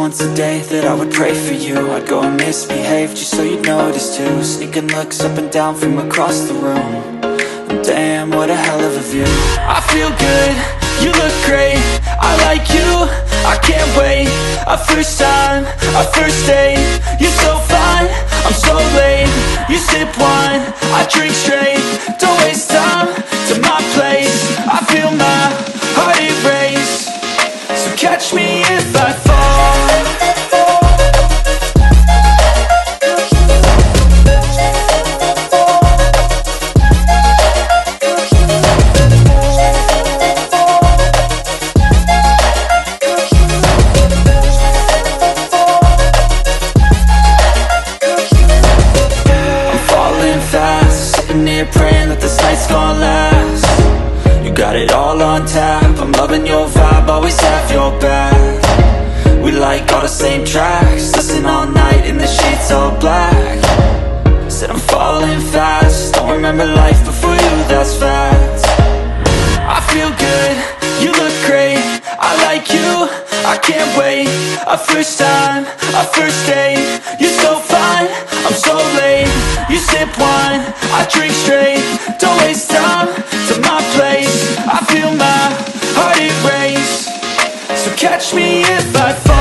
once a day that I would pray for you. I'd go and misbehave just so you'd notice too. Sneaking looks up and down from across the room. And damn, what a hell of a view. I feel good, you look great, I like you, I can't wait. A first time, a first date, you're so fine, I'm so late. You sip wine, I drink straight, don't waste time to my place. I feel my heart erase, so catch me if I fall. Praying that this night's gonna last. You got it all on tap, I'm loving your vibe, always have your back. We like all the same tracks, listen all night in the sheets all black. Said I'm falling fast, don't remember life before you, that's fact. I feel good, you look great, I like you, I can't wait. A first time, a first date, you're so fine, I'm so late. You sip wine, I drink straight, don't waste time to my place. I feel my heart erase, so catch me if I fall.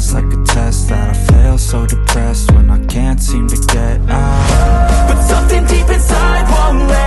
It's like a test that I fail, so depressed when I can't seem to get out. But something deep inside won't let